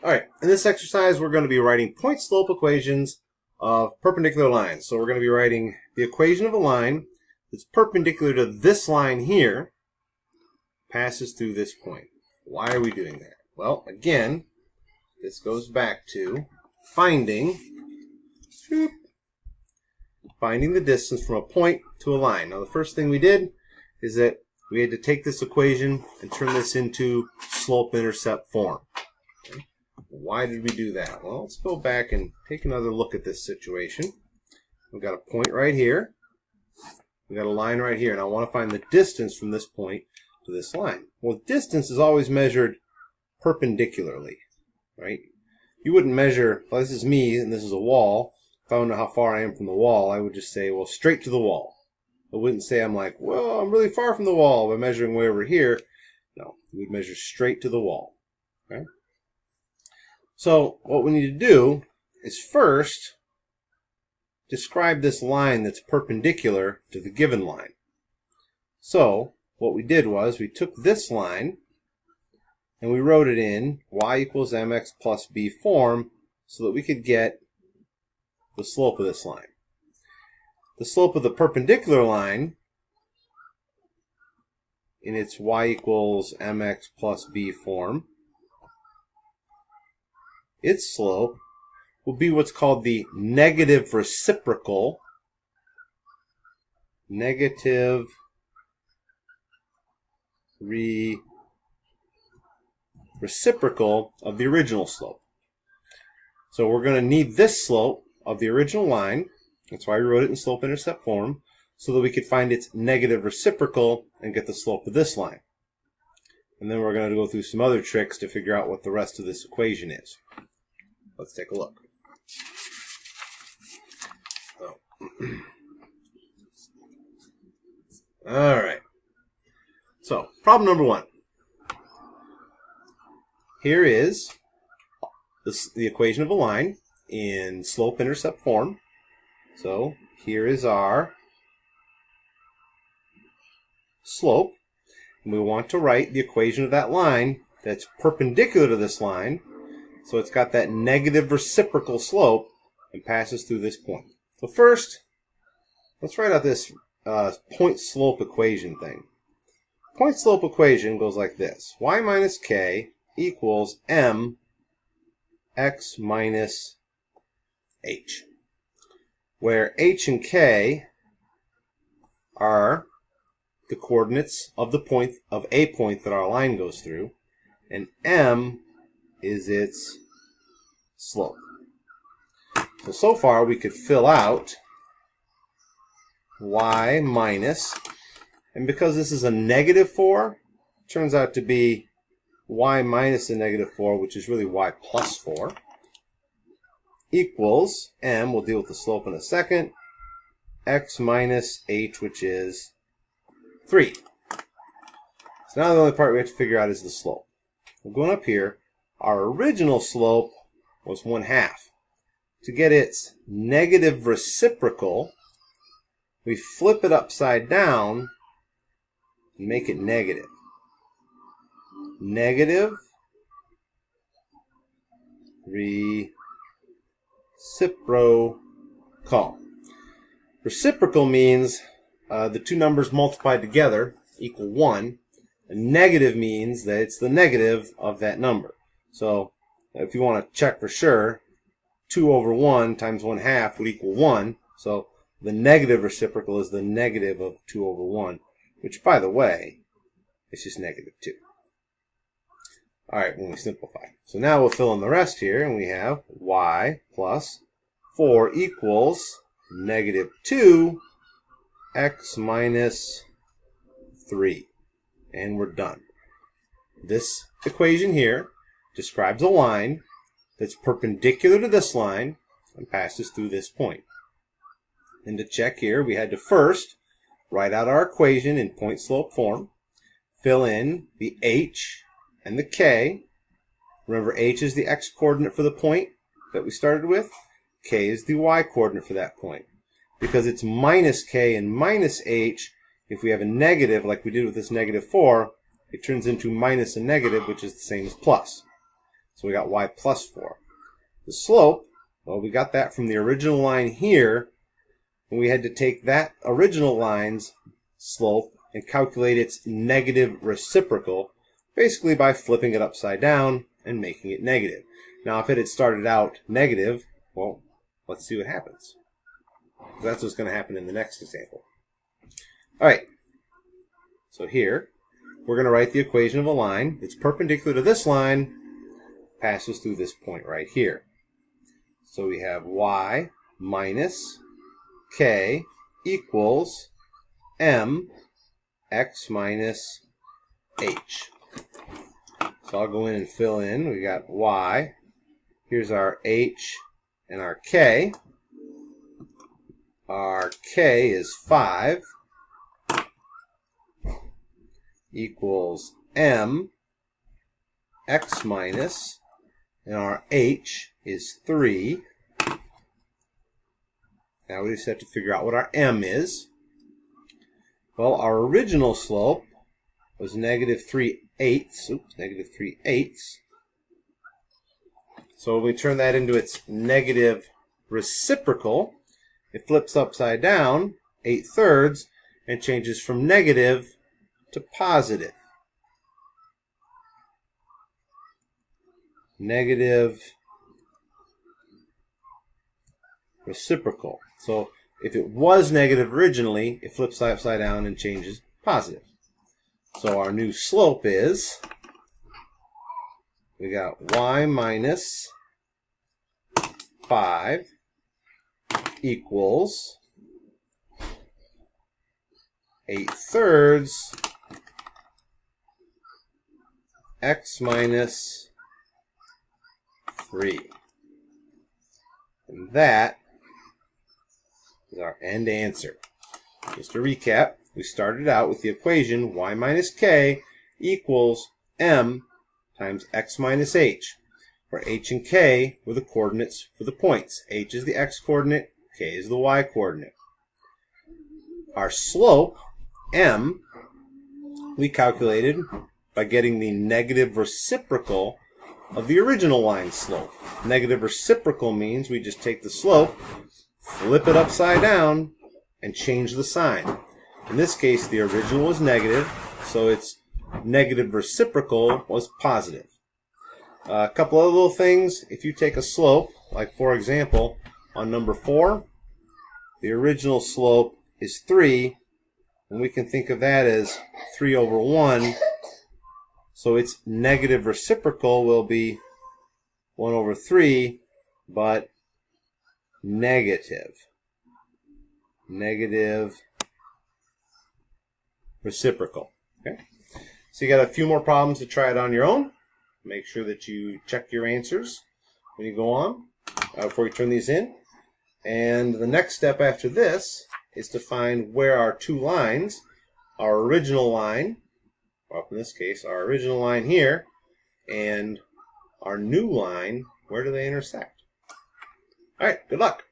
Alright, in this exercise we're going to be writing point-slope equations of perpendicular lines. So we're going to be writing the equation of a line that's perpendicular to this line here, passes through this point. Why are we doing that? Well, again, this goes back to finding the distance from a point to a line. Now the first thing we did is that we had to take this equation and turn this into slope-intercept form. Okay. Why did we do that? Well, let's go back and take another look at this situation. We've got a point right here. We've got a line right here, and I want to find the distance from this point to this line. Well, distance is always measured perpendicularly, right? You wouldn't measure, well, this is me and this is a wall. If I don't know how far I am from the wall, I would just say, well, straight to the wall. I wouldn't say I'm like, well, I'm really far from the wall by measuring way over here. No, you would measure straight to the wall. Okay? So what we need to do is first describe this line that's perpendicular to the given line. So what we did was we took this line and we wrote it in y equals mx plus b form so that we could get the slope of this line. The slope of the perpendicular line in its y equals mx plus b form, its slope will be what's called the negative reciprocal of the original slope. So we're going to need this slope of the original line. That's why we wrote it in slope-intercept form, so that we could find its negative reciprocal and get the slope of this line. And then we're going to go through some other tricks to figure out what the rest of this equation is. Let's take a look. All right. So, problem number one. Here is the equation of a line in slope-intercept form. So here is our slope, and we want to write the equation of that line that's perpendicular to this line, so it's got that negative reciprocal slope and passes through this point. So first, let's write out this point-slope equation thing. Point-slope equation goes like this. Y minus k equals m x minus h, where h and k are the coordinates of the point of a point that our line goes through, and m is its slope. So far we could fill out y minus, and because this is a negative 4, it turns out to be y minus a negative 4, which is really y plus 4, equals m, we'll deal with the slope in a second, x minus h, which is 3. So now the only part we have to figure out is the slope. We're going up here. Our original slope was 1/2. To get its negative reciprocal, we flip it upside down and make it negative. Negative reciprocal. Reciprocal means the two numbers multiplied together equal 1. And negative means that it's the negative of that number. So if you want to check for sure, 2 over 1 times 1/2 would equal 1. So the negative reciprocal is the negative of 2 over 1, which, by the way, is just negative 2. All right, when we simplify. So now we'll fill in the rest here, and we have y plus 4 equals negative 2 x minus 3. And we're done. This equation here describes a line that's perpendicular to this line and passes through this point. And to check here, we had to first write out our equation in point-slope form, fill in the h and the k. Remember, h is the x-coordinate for the point that we started with. K is the y-coordinate for that point. Because it's minus k and minus h, if we have a negative, like we did with this negative 4, it turns into minus a negative, which is the same as plus. So we got y plus 4. The slope, well, we got that from the original line here, and we had to take that original line's slope and calculate its negative reciprocal, basically by flipping it upside down and making it negative. Now, if it had started out negative, well, let's see what happens. That's what's going to happen in the next example. All right, so here, we're going to write the equation of a line that's perpendicular to this line, passes through this point right here. So we have y minus k equals m x minus h. So I'll go in and fill in. We got y. Here's our h and our k. Our k is 5 equals m x minus, and our h is 3. Now we just have to figure out what our m is. Well, our original slope was negative 3/8. Oops, negative 3/8. So when we turn that into its negative reciprocal, it flips upside down 8/3 and changes from negative to positive. Negative reciprocal. So if it was negative originally, it flips upside down and changes positive. So our new slope is, we got y minus 5 equals 8/3 x minus 3. And that is our end answer. Just to recap, we started out with the equation y minus k equals m times x minus h, where h and k were the coordinates for the points. H is the x coordinate, k is the y coordinate. Our slope, m, we calculated by getting the negative reciprocal of the original line slope. Negative reciprocal means we just take the slope, flip it upside down, and change the sign. In this case, the original was negative, so its negative reciprocal was positive. A couple other little things. If you take a slope, like for example, on number 4, the original slope is 3, and we can think of that as 3/1. So its negative reciprocal will be 1/3, but negative. Negative reciprocal. Okay. So you got a few more problems to try it on your own. Make sure that you check your answers when you go on before you turn these in. And the next step after this is to find where our two lines, our original line, well, in this case, our original line here, and our new line, where do they intersect? All right, good luck.